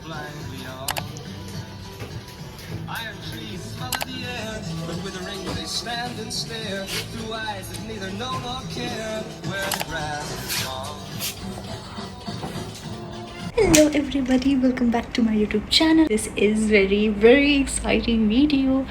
blindly on. Iron trees smell of the air, but with a ring they stand and stare through eyes that neither know nor care where the grass is gone. Hello everybody, welcome back to my YouTube channel. This is very exciting video.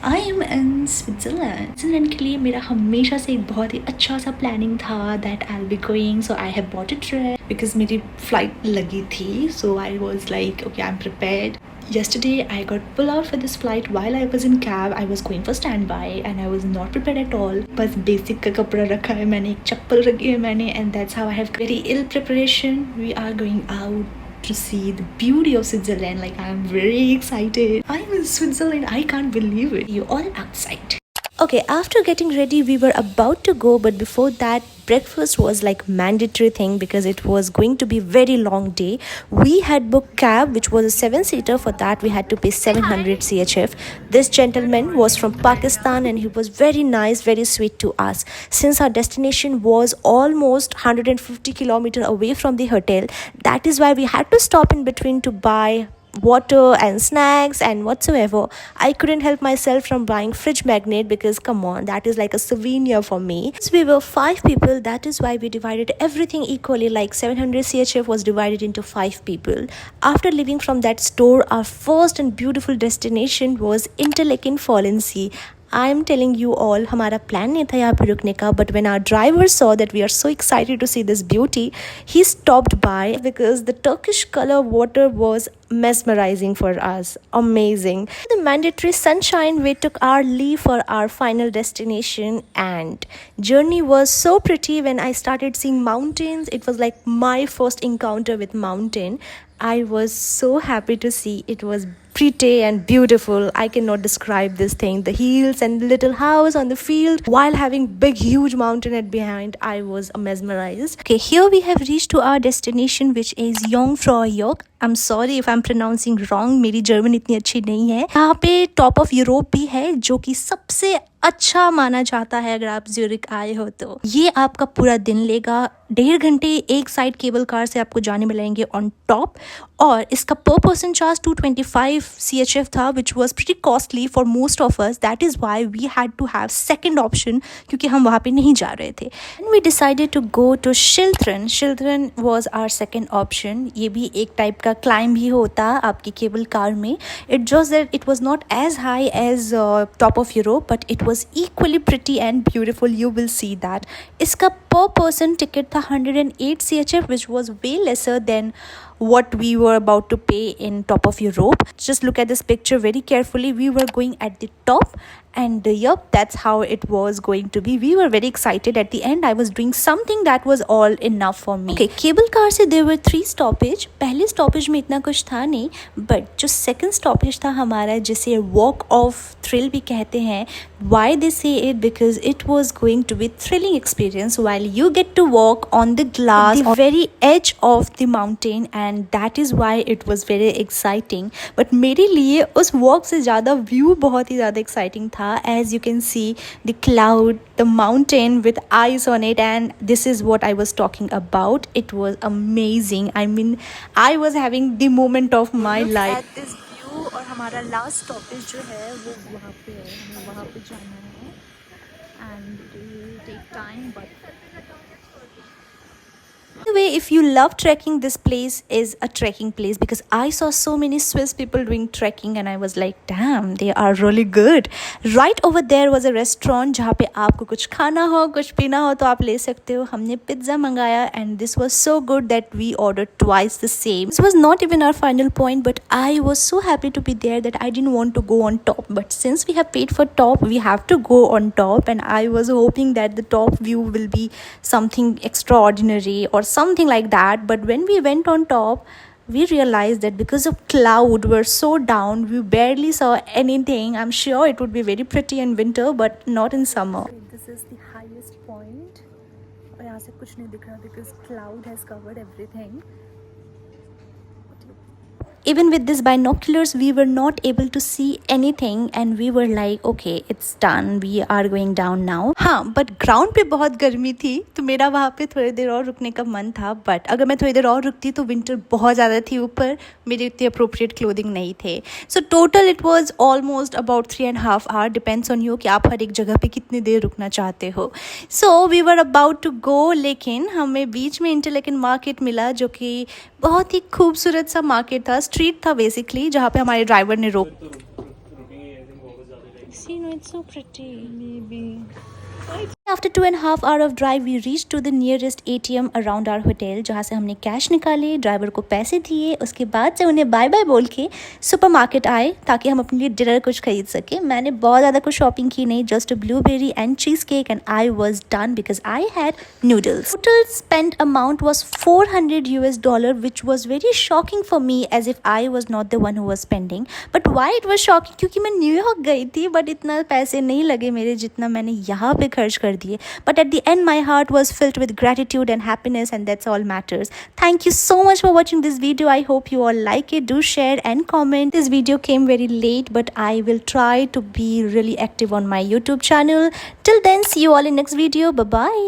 I am in Switzerland. Switzerland के लिए मेरा हमेशा से एक बहुत ही अच्छा सा planning था that I'll be going, so I have bought a trip because मेरी flight लगी थी, so I was like okay, I'm prepared. Yesterday I got pulled out for this flight while I was in cab. I was going for standby and I was not prepared at all. बस basic का कपड़ा रखा है मैंने, एक चप्पल रखी है मैंने, and that's how I have very ill preparation. We are going out to see the beauty of Switzerland. Like, I'm very excited. I'm in Switzerland. I can't believe it. You all outside. Okay, after getting ready, we were about to go, but before that, breakfast was like mandatory thing because it was going to be very long day. We had booked cab which was a 7-seater. For that we had to pay 700 CHF. This gentleman was from Pakistan and he was very nice, very sweet to us. Since our destination was almost 150 kilometers away from the hotel, that is why we had to stop in between to buy water and snacks and whatsoever. I couldn't help myself from buying fridge magnet because come on, that is like a souvenir for me. So we were 5 people, that is why we divided everything equally, like 700 CHF was divided into 5 people. After leaving from that store, our first and beautiful destination was Interlaken Fallen Sea. I am telling you all, हमारा plan नहीं था यहाँ पे रुकने का, but when our driver saw that we are so excited to see this beauty, he stopped by because the Turkish color water was mesmerizing for us. Amazing. The mandatory sunshine, we took our leave for our final destination and journey was so pretty. When I started seeing mountains, it was like my first encounter with mountain. I was so happy to see. It was pretty and beautiful. I cannot describe this thing. The hills and the little house on the field while having big huge mountain at behind. I was mesmerized. Okay, here we have reached to our destination which is Jungfraujoch. I'm sorry if I'm pronouncing wrong. मेरी German इतनी अच्छी नहीं है. यहाँ पे top of Europe भी है जो कि सबसे अच्छा माना जाता है. अगर आप ज्यूरिक आए हो तो ये आपका पूरा दिन लेगा. 1.5 घंटे एक साइड केबल कार से आपको जाने मिलेंगे ऑन टॉप और इसका पर पर्सन चार्ज 225 CHF था which was pretty costly for most of us. That is why we had to have second option क्योंकि हम वहाँ पे नहीं जा रहे थे. And we decided to go to Schiltern. Schiltern was our second option. ये भी एक टाइप का क्लाइम ही होता आपकी केबल कार में. It just that it was not as high as top of Europe but it was equally pretty and beautiful. You will see that. इसका per person ticket था 108 CHF which was way lesser than what we were about to pay in top of Europe. Just look at this picture very carefully. We were going at the top and yup, that's how it was going to be. We were very excited. At the end I was doing something that was all enough for me. Okay, cable car से there were 3 stoppage. पहले stoppage में इतना कुछ था नहीं, but जो second stoppage था हमारा जिसे walk of thrill भी कहते हैं. Why they say it? Because it was going to be thrilling experience while you get to walk on the glass at the very edge of the mountain and that is why it was very exciting. But मेरे लिए उस walk से ज़्यादा view बहुत ही ज़्यादा exciting था. As you can see the cloud, the mountain with eyes on it, and this is what I was talking about. It was amazing. I mean, I was having the moment of my life. At this view और हमारा last stoppage जो है वो वहाँ पे है. हमें वहाँ पे जाना है and it will take time but anyway, if you love trekking, this place is a trekking place because I saw so many Swiss people doing trekking and I was like, damn, they are really good. Right over there was a restaurant जहाँ पे आपको कुछ खाना हो, कुछ पीना हो तो आप ले सकते हो. हमने पिज्ज़ा मंगाया and this was so good that we ordered twice the same. This was not even our final point but I was so happy to be there that I didn't want to go on top. But since we have paid for top, we have to go on top and I was hoping that the top view will be something extraordinary or something like that. But when we went on top, we realized that because of cloud were so down, we barely saw anything. I'm sure it would be very pretty in winter but not in summer. This is the highest point और यहाँ से कुछ नहीं दिख रहा because cloud has covered everything. Even with this binoculars, we were not able to see anything and we were like, okay, it's done. We are going down now. हाँ, but ground पे बहुत गर्मी थी तो मेरा वहाँ पे थोड़ी देर और रुकने का मन था. But अगर मैं थोड़ी देर और रुकती तो विंटर बहुत ज़्यादा थी ऊपर, मेरे उतने appropriate clothing नहीं थे. So total it was almost about 3.5 hours. Depends on you कि आप हर एक जगह पे कितनी देर रुकना चाहते हो. So we were about to go, लेकिन हमें बीच में इंटरलेकन मार्केट मिला जो कि बहुत ही खूबसूरत सा मार्केट था. स्ट्रीट था बेसिकली, जहाँ पे हमारे ड्राइवर ने रोक. See, no, it's so pretty. Maybe. After 2.5 hours of drive, we reached to the nearest ATM around our hotel, जहाँ से हमने कैश निकाले, ड्राइवर को पैसे दिए, उसके बाद से उन्हें बाय बाय बोल के सुपरमार्केट आए ताकि हम अपने लिए डिनर कुछ खरीद सके. मैंने बहुत ज़्यादा कुछ शॉपिंग की नहीं, just a blueberry and cheese cake and I was done because I had noodles. Total spend amount was $400 which was very shocking for me as if I was not the one who was spending. But why it was shocking? क्योंकि मैं New York गई थी but इतना पैसे नहीं लगे मेरे जितना मैंने यहाँ पे खर्च कर दिए. But at the end my heart was filled with gratitude and happiness, and that's all matters. Thank you so much for watching this video. I hope you all like it. Do share and comment. This video came very late, but I will try to be really active on my YouTube channel. Till then, see you all in next video. Bye bye.